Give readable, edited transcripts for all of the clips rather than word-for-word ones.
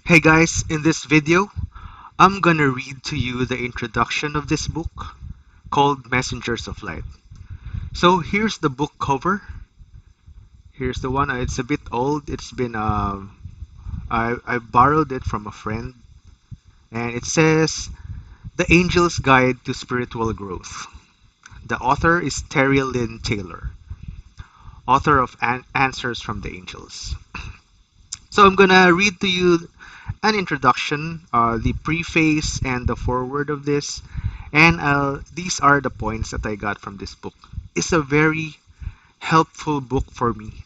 Hey guys, in this video, I'm gonna read to you the introduction of this book called Messengers of Light. So here's the book cover. Here's the one. It's a bit old. It's been I borrowed it from a friend, and it says The Angel's Guide to Spiritual Growth. The author is Terry Lynn Taylor, author of Answers from the Angels. So I'm gonna read to you an introduction, the preface, and the foreword of this. And these are the points that I got from this book. It's a very helpful book for me.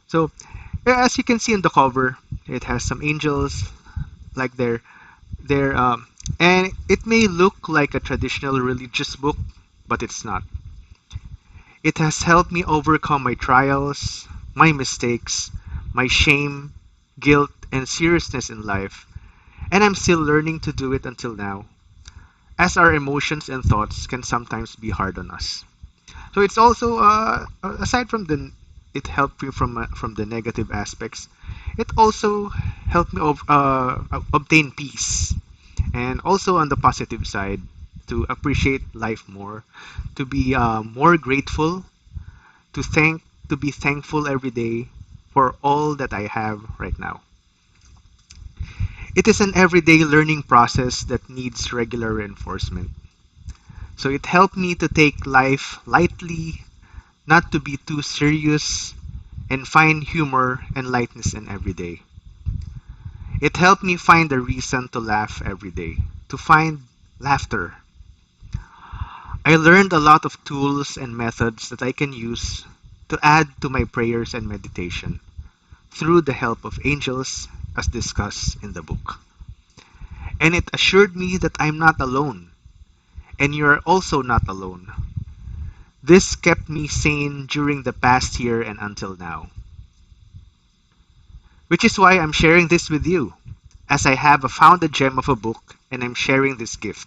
So, as you can see in the cover, it has some angels, like they're and it may look like a traditional religious book, but it's not. It has helped me overcome my trials, my mistakes, my shame, guilt, and seriousness in life, and I'm still learning to do it until now, as our emotions and thoughts can sometimes be hard on us. So it's also aside from the it helped me from the negative aspects. It also helped me obtain peace, and also on the positive side, to appreciate life more, to be more grateful, to thank to be thankful every day for all that I have right now. It is an everyday learning process that needs regular reinforcement. So it helped me to take life lightly, not to be too serious, and find humor and lightness in every day. It helped me find a reason to laugh every day, to find laughter. I learned a lot of tools and methods that I can use to add to my prayers and meditation through the help of angels as discussed in the book. And it assured me that I'm not alone, and you are also not alone. This kept me sane during the past year and until now. Which is why I'm sharing this with you, as I have found a gem of a book and I'm sharing this gift.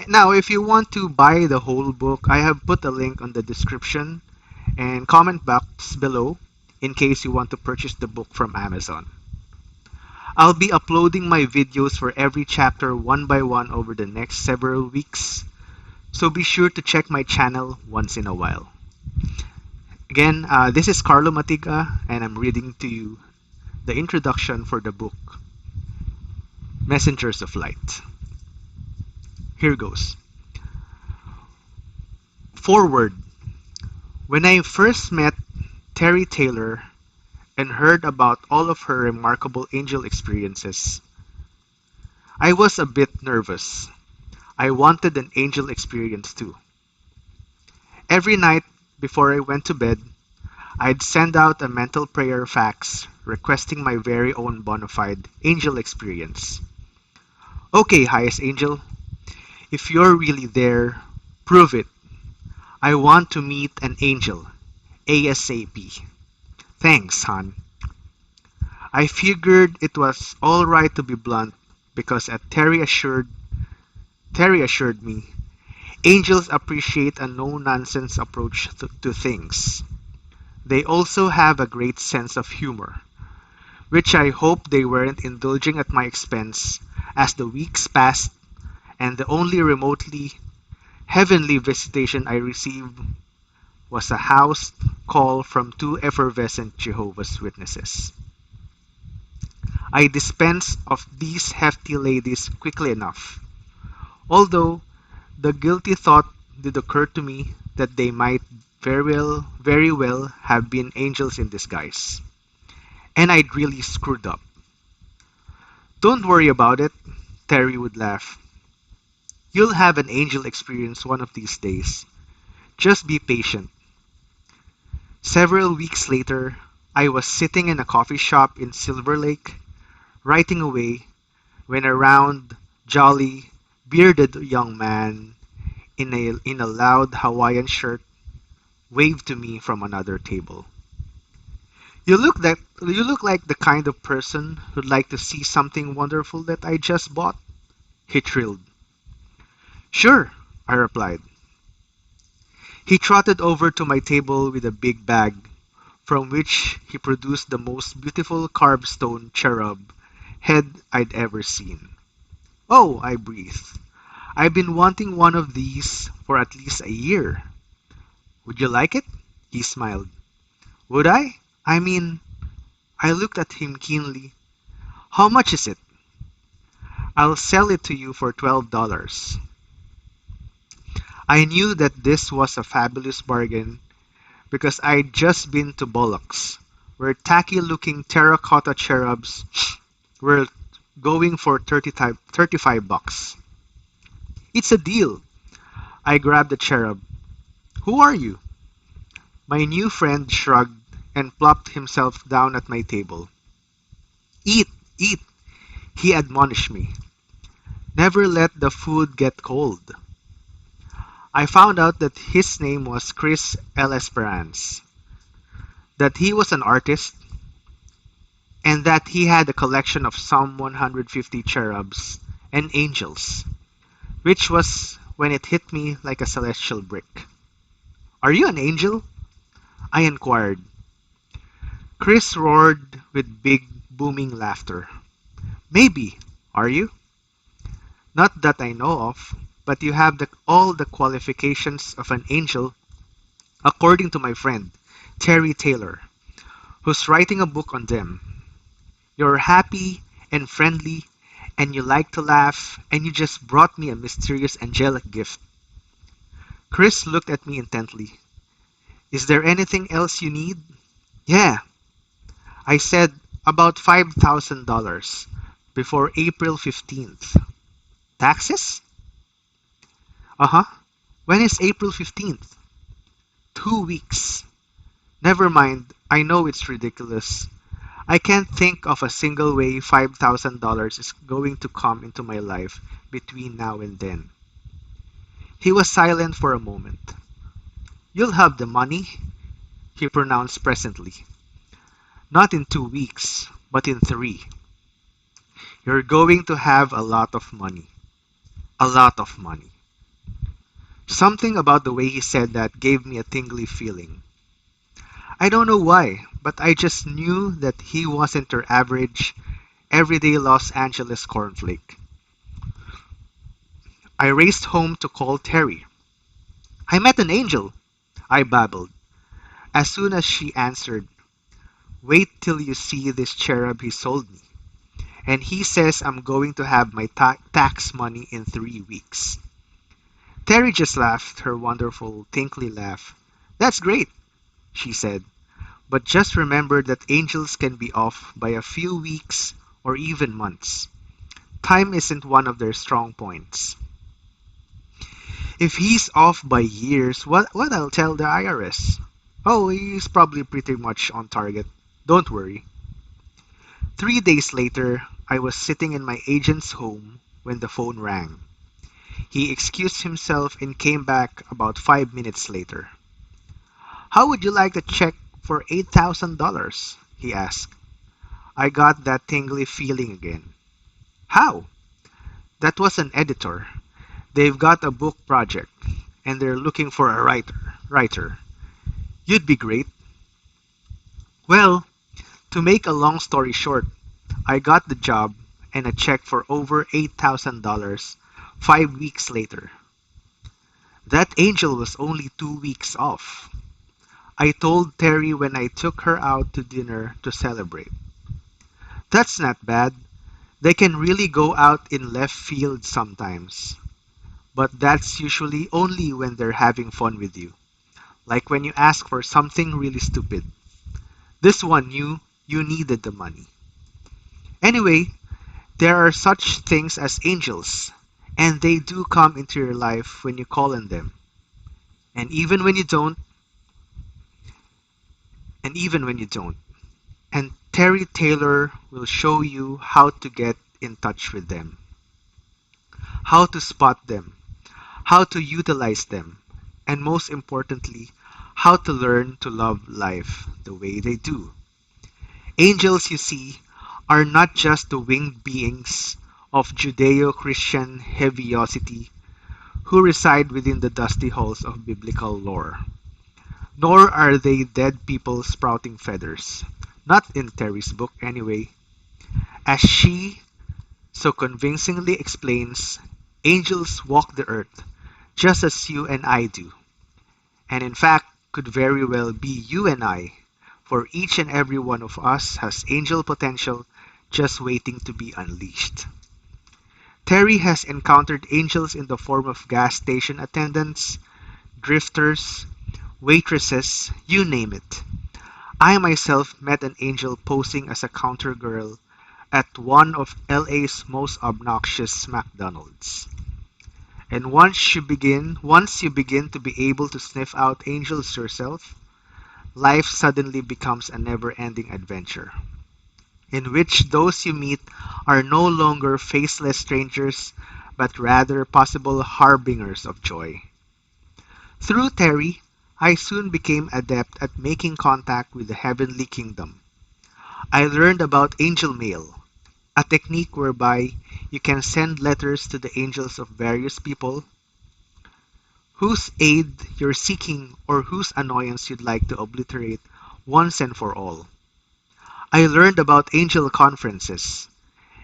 Now, if you want to buy the whole book, I have put a link on the description and comment box below in case you want to purchase the book from Amazon. I'll be uploading my videos for every chapter one by one over the next several weeks, so be sure to check my channel once in a while. Again, this is Carlo Matig-a, and I'm reading to you the introduction for the book, Messengers of Light. Here goes. Foreword. When I first met Terry Taylor and heard about all of her remarkable angel experiences, I was a bit nervous. I wanted an angel experience too. Every night before I went to bed, I'd send out a mental prayer fax requesting my very own bona fide angel experience. Okay, highest angel, if you're really there, prove it. I want to meet an angel, ASAP. Thanks, hon. I figured it was alright to be blunt because Terry assured me angels appreciate a no-nonsense approach to things. They also have a great sense of humor, which I hope they weren't indulging at my expense as the weeks passed and the only remotely heavenly visitation I received was a house call from two effervescent Jehovah's Witnesses. I dispensed of these hefty ladies quickly enough, although the guilty thought did occur to me that they might very well have been angels in disguise, and I'd really screwed up. Don't worry about it, Terry would laugh. You'll have an angel experience one of these days. Just be patient. Several weeks later, I was sitting in a coffee shop in Silver Lake, writing away, when a round, jolly, bearded young man in a loud Hawaiian shirt waved to me from another table. You look like the kind of person who'd like to see something wonderful that I just bought, he trilled. Sure, I replied. He trotted over to my table with a big bag, from which he produced the most beautiful carved stone cherub head I'd ever seen. "Oh," I breathed. "I've been wanting one of these for at least a year." "Would you like it?" He smiled. "Would I? I mean," I looked at him keenly. "How much is it?" "I'll sell it to you for $12." I knew that this was a fabulous bargain because I'd just been to Bullock's, where tacky-looking terracotta cherubs were going for 35 bucks. "It's a deal." I grabbed the cherub. "Who are you?" My new friend shrugged and plopped himself down at my table. "Eat, eat," he admonished me. "Never let the food get cold." I found out that his name was Chris L. Esperance, that he was an artist, and that he had a collection of some 150 cherubs and angels, which was when it hit me like a celestial brick. "Are you an angel?" I inquired. Chris roared with big, booming laughter. "Maybe. Are you?" "Not that I know of, but you have all the qualifications of an angel, according to my friend, Terry Taylor, who's writing a book on them. You're happy and friendly, and you like to laugh, and you just brought me a mysterious angelic gift." Chris looked at me intently. "Is there anything else you need?" "Yeah," I said, "about $5,000 before April 15th. "Taxes?" "Uh-huh. When is April 15th?" "2 weeks." "Never mind. I know it's ridiculous. I can't think of a single way $5,000 is going to come into my life between now and then." He was silent for a moment. "You'll have the money," he pronounced presently. "Not in 2 weeks, but in three. You're going to have a lot of money. A lot of money." Something about the way he said that gave me a tingly feeling. I don't know why, but I just knew that he wasn't your average, everyday Los Angeles cornflake. I raced home to call Terry. "I met an angel," I babbled. As soon as she answered, "Wait till you see this cherub he sold me. And he says I'm going to have my tax money in 3 weeks." Terry just laughed her wonderful, tinkly laugh. "That's great," she said. "But just remember that angels can be off by a few weeks or even months. Time isn't one of their strong points." "If he's off by years, what I'll tell the IRS?" "Oh, he's probably pretty much on target. Don't worry." 3 days later, I was sitting in my agent's home when the phone rang. He excused himself and came back about 5 minutes later. "How would you like a check for $8,000? He asked. I got that tingly feeling again. "How?" "That was an editor. They've got a book project, and they're looking for a writer. You'd be great." Well, to make a long story short, I got the job and a check for over $8,000 5 weeks later. That angel was only 2 weeks off. I told Terry when I took her out to dinner to celebrate. "That's not bad. They can really go out in left field sometimes. But that's usually only when they're having fun with you. Like when you ask for something really stupid. This one knew you needed the money. Anyway, there are such things as angels, and they do come into your life when you call on them. And even when you don't, and even when you don't. And Terry Taylor will show you how to get in touch with them, how to spot them, how to utilize them, and most importantly, how to learn to love life the way they do. Angels, you see, are not just the winged beings of Judeo-Christian heaviosity who reside within the dusty halls of biblical lore. Nor are they dead people sprouting feathers. Not in Terry's book, anyway. As she so convincingly explains, angels walk the earth just as you and I do, and in fact could very well be you and I, for each and every one of us has angel potential just waiting to be unleashed. Terry has encountered angels in the form of gas station attendants, drifters, waitresses, you name it. I myself met an angel posing as a counter girl at one of LA's most obnoxious McDonald's. And once you begin to be able to sniff out angels yourself, life suddenly becomes a never-ending adventure, in which those you meet are no longer faceless strangers, but rather possible harbingers of joy. Through Terry, I soon became adept at making contact with the heavenly kingdom. I learned about angel mail, a technique whereby you can send letters to the angels of various people whose aid you're seeking or whose annoyance you'd like to obliterate once and for all. I learned about angel conferences,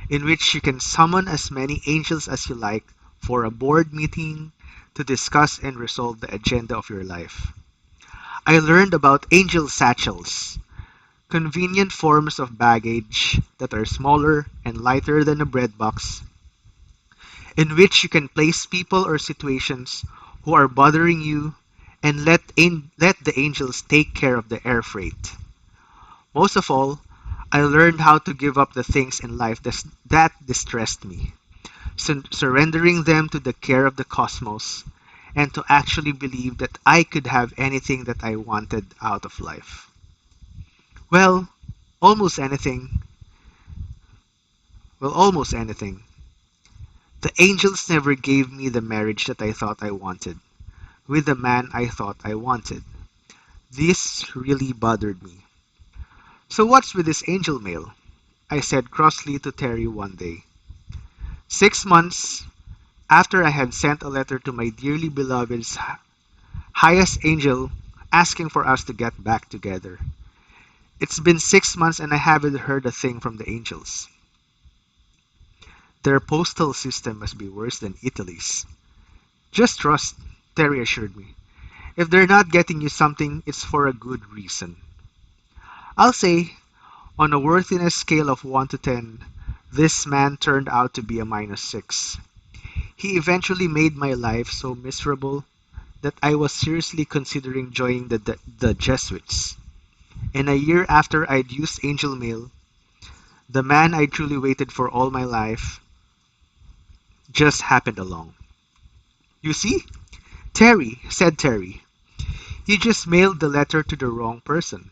in which you can summon as many angels as you like for a board meeting to discuss and resolve the agenda of your life. I learned about angel satchels, convenient forms of baggage that are smaller and lighter than a bread box, in which you can place people or situations who are bothering you and let the angels take care of the air freight. Most of all, I learned how to give up the things in life that distressed me, surrendering them to the care of the cosmos, and to actually believe that I could have anything that I wanted out of life. Well, almost anything. Almost anything. The angels never gave me the marriage that I thought I wanted, with the man I thought I wanted. This really bothered me. So what's with this angel mail? I said crossly to Terry one day. 6 months after I had sent a letter to my dearly beloved's highest angel asking for us to get back together. It's been 6 months and I haven't heard a thing from the angels. Their postal system must be worse than Italy's. Just trust, Terry assured me. If they're not getting you something, it's for a good reason. I'll say, on a worthiness scale of 1 to 10, this man turned out to be a -6. He eventually made my life so miserable that I was seriously considering joining the Jesuits. And a year after I'd used angel mail, the man I truly waited for all my life just happened along. You see, said Terry, you just mailed the letter to the wrong person.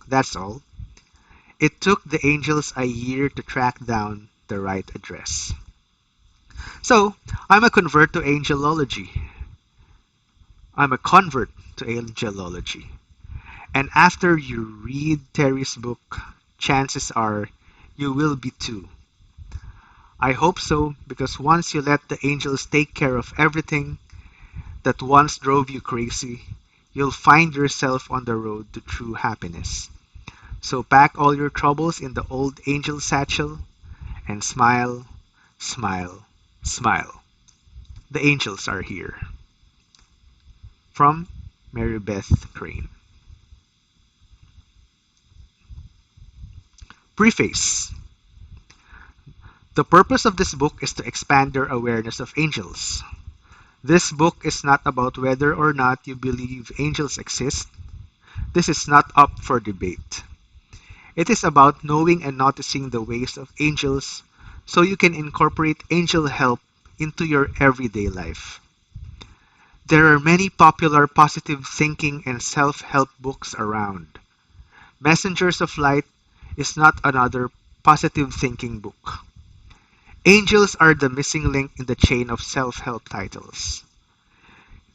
That's all. It took the angels a year to track down the right address. So, I'm a convert to angelology. I'm a convert to angelology. And after you read Terry's book, chances are you will be too. I hope so, because once you let the angels take care of everything that once drove you crazy, you'll find yourself on the road to true happiness. So pack all your troubles in the old angel satchel and smile, smile, smile. The angels are here. From Mary Beth Crane. Preface. The purpose of this book is to expand your awareness of angels. This book is not about whether or not you believe angels exist. This is not up for debate. It is about knowing and noticing the ways of angels so you can incorporate angel help into your everyday life. There are many popular positive thinking and self-help books around. Messengers of Light is not another positive thinking book. Angels are the missing link in the chain of self-help titles.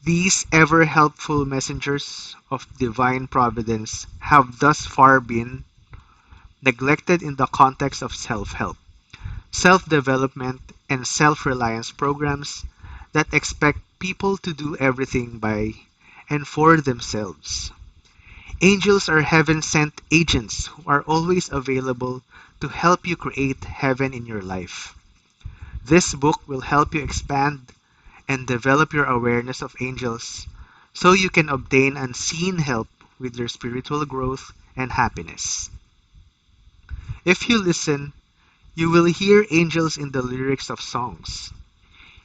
These ever-helpful messengers of divine providence have thus far been neglected in the context of self-help, self-development, and self-reliance programs that expect people to do everything by and for themselves. Angels are heaven-sent agents who are always available to help you create heaven in your life. This book will help you expand and develop your awareness of angels so you can obtain unseen help with your spiritual growth and happiness. If you listen, you will hear angels in the lyrics of songs.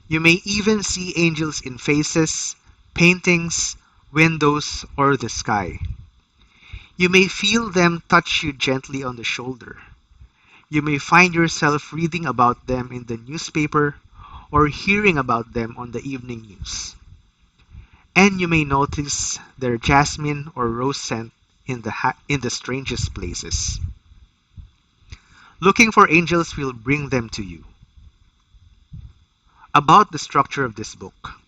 You may even see angels in faces, paintings, windows, or the sky. You may feel them touch you gently on the shoulder. You may find yourself reading about them in the newspaper or hearing about them on the evening news. And you may notice their jasmine or rose scent in the strangest places. Looking for angels will bring them to you. About the structure of this book.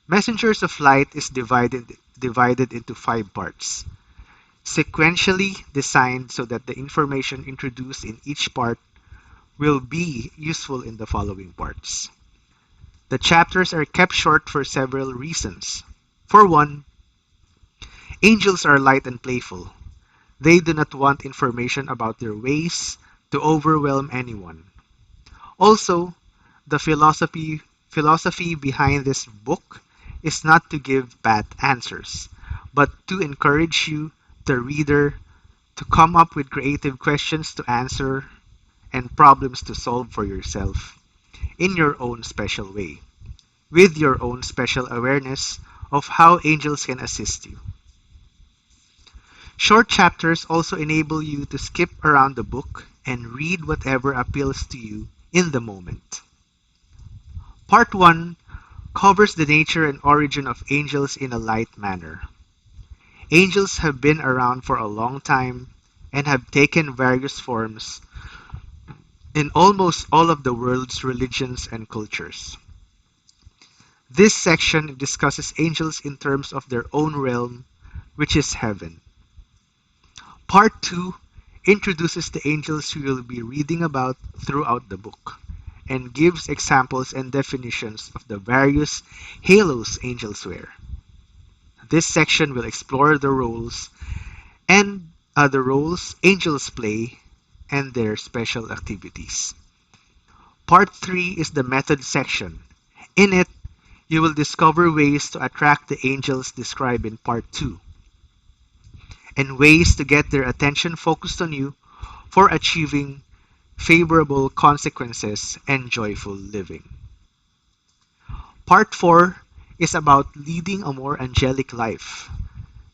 Messengers of Light is divided into 5 parts, sequentially designed so that the information introduced in each part will be useful in the following parts. The chapters are kept short for several reasons. For one, angels are light and playful. They do not want information about their ways to overwhelm anyone. Also, the philosophy behind this book is not to give pat answers, but to encourage you, the reader, to come up with creative questions to answer and problems to solve for yourself in your own special way, with your own special awareness of how angels can assist you. Short chapters also enable you to skip around the book and read whatever appeals to you in the moment. Part 1 covers the nature and origin of angels in a light manner. Angels have been around for a long time and have taken various forms in almost all of the world's religions and cultures. This section discusses angels in terms of their own realm, which is heaven. Part 2 introduces the angels we will be reading about throughout the book and gives examples and definitions of the various halos angels wear. This section will explore the roles angels play and their special activities. Part 3 is the method section. In it, you will discover ways to attract the angels described in Part 2 and ways to get their attention focused on you for achieving favorable consequences and joyful living. Part 4 is about leading a more angelic life.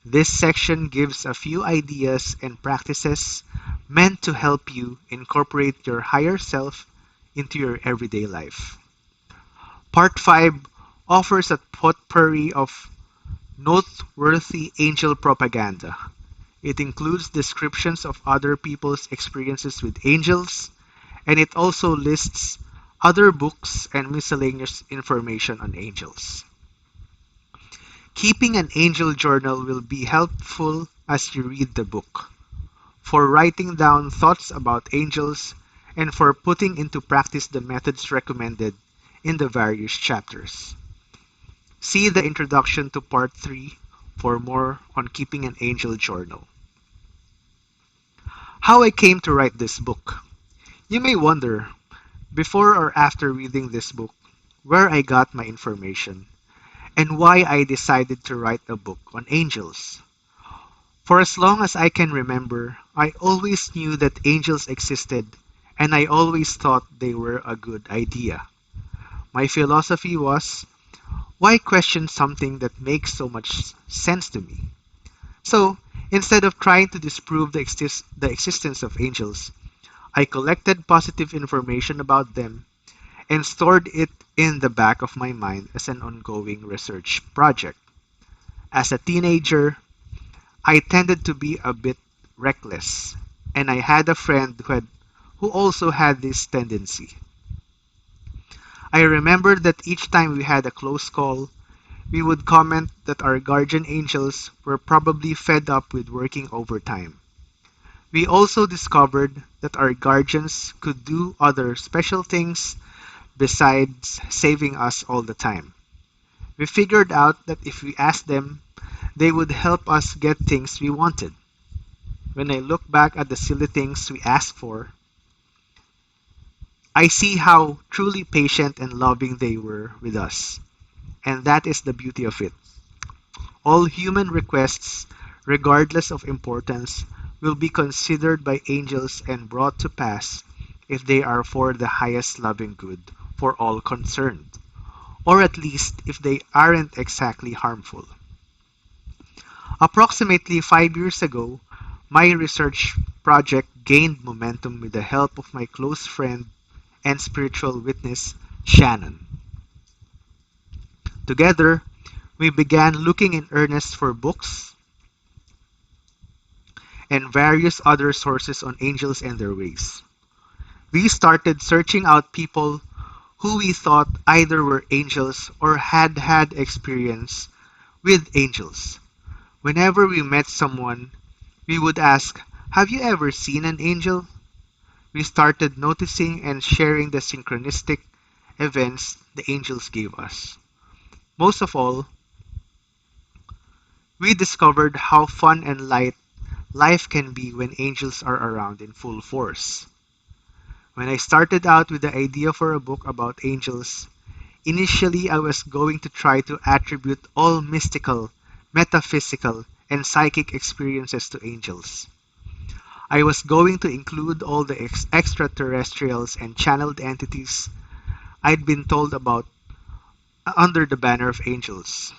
This section gives a few ideas and practices meant to help you incorporate your higher self into your everyday life. Part 5 offers a potpourri of noteworthy angel propaganda. It includes descriptions of other people's experiences with angels, and it also lists other books and miscellaneous information on angels. Keeping an angel journal will be helpful as you read the book, for writing down thoughts about angels and for putting into practice the methods recommended in the various chapters. See the introduction to Part 3 for more on keeping an angel journal. How I came to write this book. You may wonder, before or after reading this book, where I got my information and why I decided to write a book on angels. For as long as I can remember, I always knew that angels existed and I always thought they were a good idea. My philosophy was, why question something that makes so much sense to me? So, instead of trying to disprove the existence of angels, I collected positive information about them and stored it in the back of my mind as an ongoing research project. As a teenager, I tended to be a bit reckless, and I had a friend who also had this tendency. I remember that each time we had a close call, we would comment that our guardian angels were probably fed up with working overtime. We also discovered that our guardians could do other special things besides saving us all the time. We figured out that if we asked them, they would help us get things we wanted. When I look back at the silly things we asked for, I see how truly patient and loving they were with us. And that is the beauty of it. All human requests, regardless of importance, will be considered by angels and brought to pass if they are for the highest loving good for all concerned, or at least if they aren't exactly harmful. Approximately 5 years ago, my research project gained momentum with the help of my close friend and spiritual witness, Shannon. Together, we began looking in earnest for books and various other sources on angels and their ways. We started searching out people who we thought either were angels or had had experience with angels. Whenever we met someone, we would ask, "Have you ever seen an angel?" We started noticing and sharing the synchronistic events the angels gave us. Most of all, we discovered how fun and light life can be when angels are around in full force. When I started out with the idea for a book about angels, initially I was going to try to attribute all mystical, metaphysical, and psychic experiences to angels. I was going to include all the extraterrestrials and channeled entities I'd been told about under the banner of angels.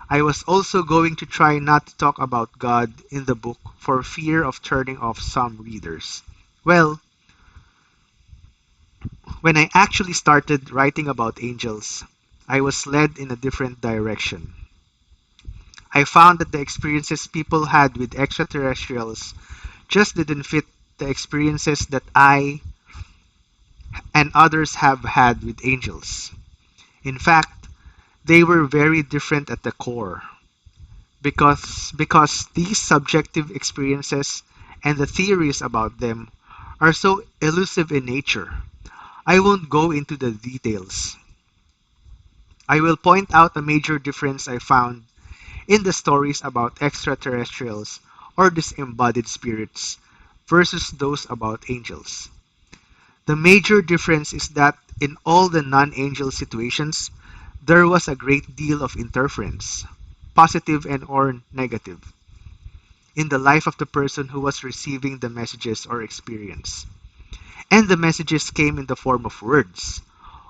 I was also going to try not to talk about God in the book for fear of turning off some readers. Well, when I actually started writing about angels, I was led in a different direction. I found that the experiences people had with extraterrestrials just didn't fit the experiences that I and others have had with angels. In fact, they were very different at the core because these subjective experiences and the theories about them are so elusive in nature. I won't go into the details. I will point out a major difference I found in the stories about extraterrestrials or disembodied spirits versus those about angels. The major difference is that in all the non-angel situations, there was a great deal of interference, positive and or negative, in the life of the person who was receiving the messages or experience. And the messages came in the form of words,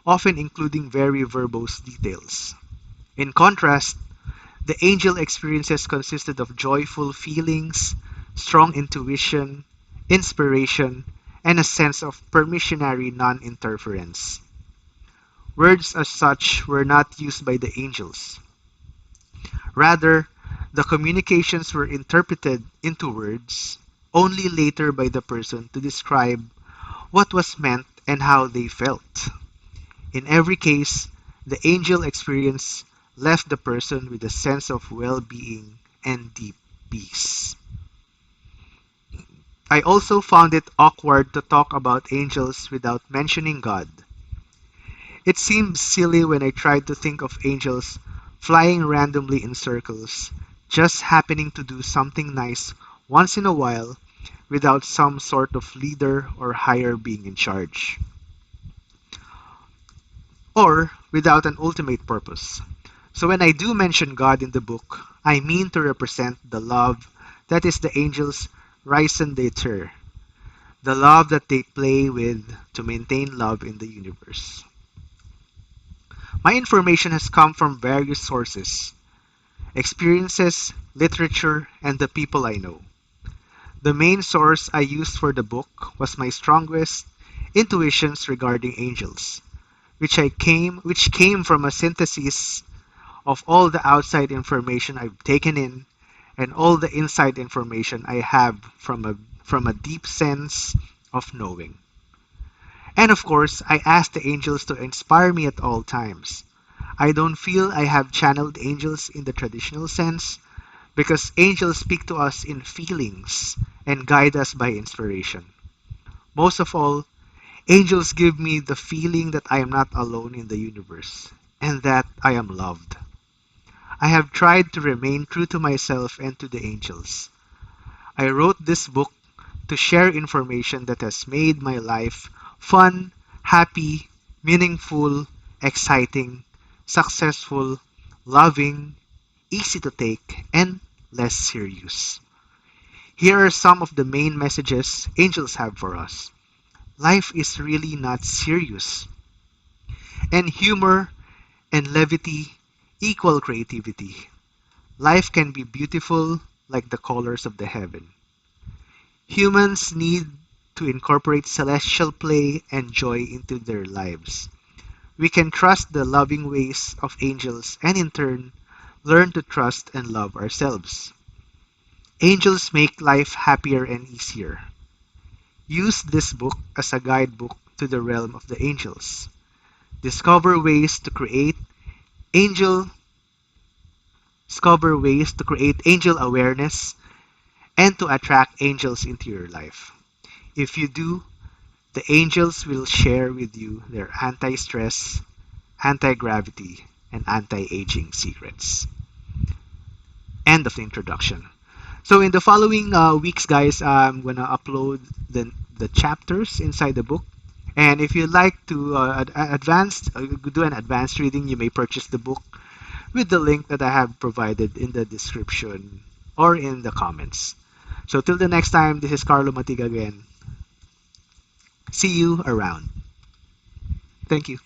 often including very verbose details. In contrast, the angel experiences consisted of joyful feelings, strong intuition, inspiration, and a sense of permissionary non-interference. Words as such were not used by the angels. Rather, the communications were interpreted into words only later by the person to describe what was meant and how they felt. In every case, the angel experience left the person with a sense of well-being and deep peace. I also found it awkward to talk about angels without mentioning God. It seemed silly when I tried to think of angels flying randomly in circles, just happening to do something nice once in a while without some sort of leader or higher being in charge, or without an ultimate purpose. So when I do mention God in the book, I mean to represent the love that is the angels' raison d'etre, the love that they play with to maintain love in the universe. My information has come from various sources, experiences, literature, and the people I know. The main source I used for the book was my strongest intuitions regarding angels, which came from a synthesis of all the outside information I've taken in and all the inside information I have from a deep sense of knowing. And of course, I ask the angels to inspire me at all times. I don't feel I have channeled angels in the traditional sense because angels speak to us in feelings and guide us by inspiration. Most of all, angels give me the feeling that I am not alone in the universe and that I am loved. I have tried to remain true to myself and to the angels. I wrote this book to share information that has made my life fun, happy, meaningful, exciting, successful, loving, easy to take, and less serious. Here are some of the main messages angels have for us. Life is really not serious, and humor and levity equal creativity. Life can be beautiful like the colors of the heaven. Humans need to incorporate celestial play and joy into their lives. We can trust the loving ways of angels and in turn learn to trust and love ourselves. Angels make life happier and easier. Use this book as a guidebook to the realm of the angels. Discover ways to create angel angel awareness and to attract angels into your life. If you do, the angels will share with you their anti-stress, anti-gravity, and anti-aging secrets. End of the introduction. So in the following weeks, guys, I'm gonna upload the chapters inside the book. And if you'd like to do an advanced reading, you may purchase the book with the link that I have provided in the description or in the comments. So till the next time, this is Carlo Matig again. See you around. Thank you.